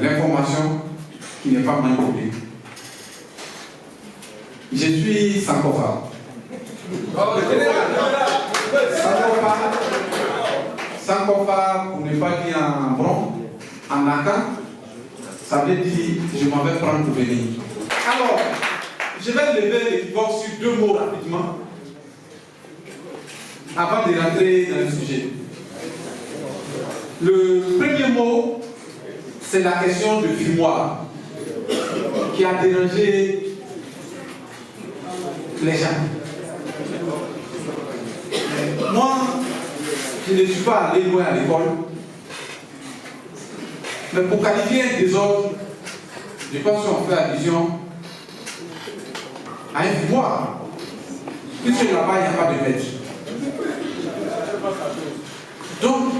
l'information qui n'est pas manipulée. Je suis Sankofa. Sankofa, pour ne pas dire en bron, en Naka, ça veut dire je m'en vais prendre pour venir. Alors, je vais lever l'équivoque sur deux mots rapidement avant de rentrer dans le sujet. Le premier mot, c'est la question de fumoir qui a dérangé les gens. Moi, je ne suis pas allé loin à l'école, mais pour qualifier un désordre, je pense qu'on fait allusion à un fumoir, puisque là-bas, il n'y a pas de maître. Donc,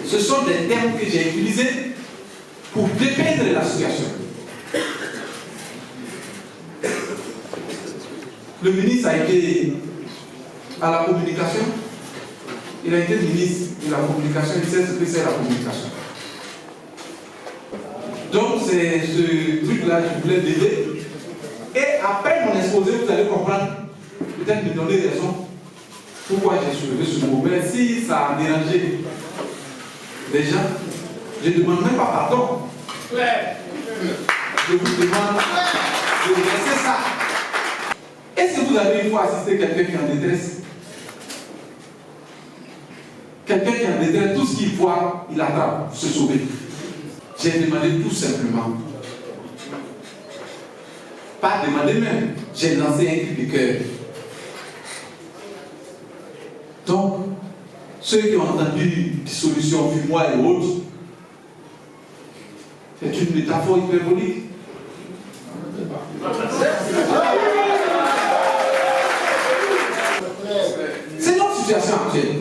ce sont des termes que j'ai utilisés pour dépeindre la situation. Le ministre a été à la communication. Il a été ministre de la communication, il sait ce que c'est la communication. Donc c'est ce truc-là que je voulais l'aider. Et après mon exposé, vous allez comprendre, peut-être me donner raison pourquoi j'ai soulevé ce mot. Mais si ça a dérangé les gens, je ne demande même pas pardon. Je vous demande de laisser ça. Est-ce que vous avez une fois assisté quelqu'un qui est en détresse? Quelqu'un qui est en détresse, tout ce qu'il voit, il attrape pour se sauver. J'ai demandé tout simplement. Pas demandé même. J'ai lancé un cri de cœur. Donc, ceux qui ont entendu dissolution, fumoir et autres, c'est une métaphore hyperbolique. C'est notre situation actuelle.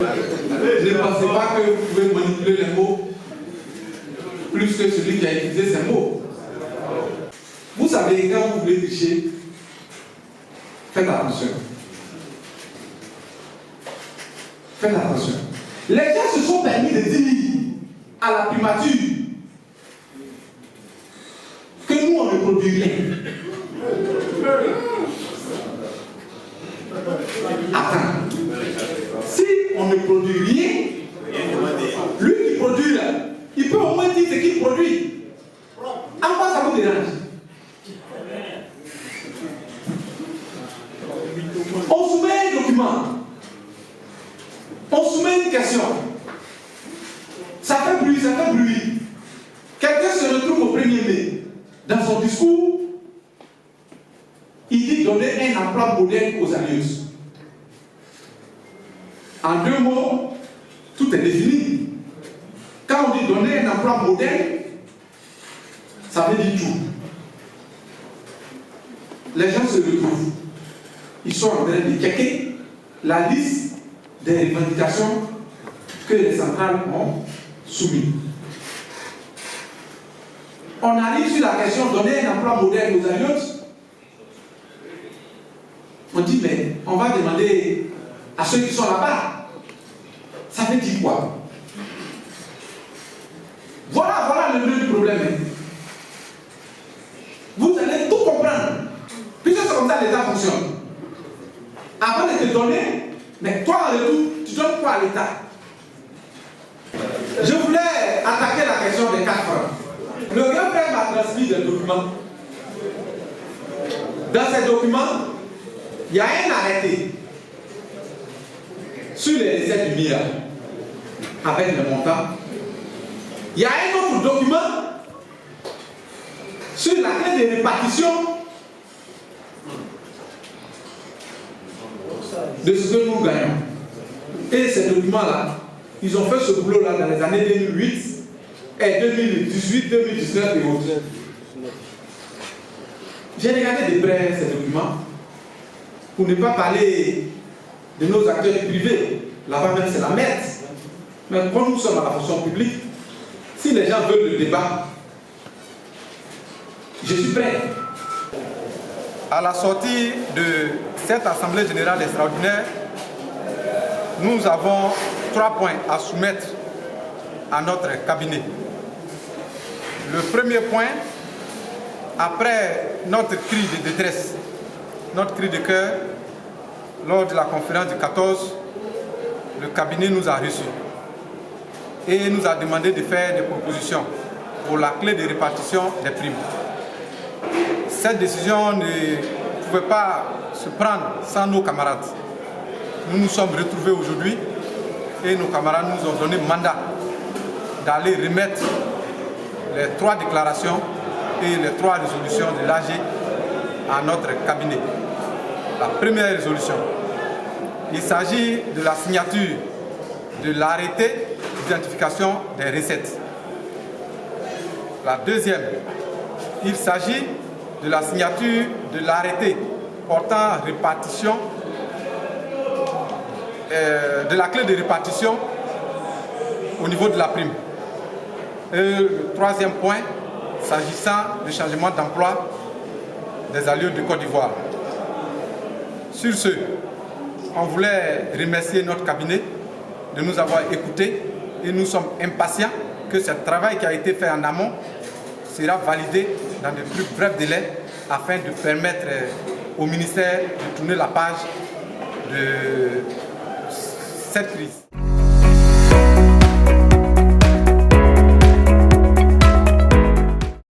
Ne pensez pas que vous pouvez manipuler les mots plus que celui qui a utilisé ces mots. Vous savez, quand vous voulez tricher, faites attention. Faites attention. Les gens se sont permis de dire à la primature que nous, on ne produit rien. Attends. Si on ne produit rien, lui qui produit là, il peut au moins dire ce qu'il produit. En quoi ça vous dérange? On soumet un document. On soumet une question. Ça fait bruit, ça fait bruit. Quelqu'un se retrouve au 1er mai. Dans son discours, il dit donner un emploi moderne aux allieuses. En deux mots, tout est défini. Quand on dit donner un emploi moderne, ça veut dire tout. Les gens se retrouvent. Ils sont en train de checker la liste des revendications que les centrales ont soumises. On arrive sur la question de donner un emploi moderne aux alliances. On dit, mais on va demander à ceux qui sont là-bas. Ça veut dire quoi? Voilà le nœud du problème. Vous allez tout comprendre. Puisque c'est comme ça que l'État fonctionne. Avant de te donner, mais toi en retour, tu donnes quoi à l'État? Je voulais attaquer la question des 4 francs. Le grand frère m'a transmis des documents. Dans ces documents, il y a un arrêté sur les recettes du MIA avec le montant. Il y a un autre document sur la clé de répartition de ce que nous gagnons. Et ces documents-là, ils ont fait ce boulot-là dans les années 2008 et 2018, 2019 et autres. J'ai regardé de près ces documents pour ne pas parler de nos acteurs privés. Là-bas même c'est la merde. Mais quand nous sommes à la fonction publique, si les gens veulent le débat, je suis prêt. À la sortie de cette Assemblée générale extraordinaire, nous avons 3 points à soumettre à notre cabinet. Le premier point, après notre cri de détresse, notre cri de cœur, lors de la conférence du 14, le cabinet nous a reçus et nous a demandé de faire des propositions pour la clé de répartition des primes. Cette décision ne pouvait pas se prendre sans nos camarades. Nous nous sommes retrouvés aujourd'hui et nos camarades nous ont donné mandat d'aller remettre les 3 déclarations et les 3 résolutions de l'AG à notre cabinet. La première résolution, il s'agit de la signature de l'arrêté d'identification des recettes. La deuxième, il s'agit de la signature de l'arrêté portant répartition de la clé de répartition au niveau de la prime. Et le troisième point, s'agissant du changement d'emploi des alliés de Côte d'Ivoire. Sur ce, on voulait remercier notre cabinet de nous avoir écoutés et nous sommes impatients que ce travail qui a été fait en amont sera validé dans de plus brefs délais afin de permettre au ministère de tourner la page de cette crise.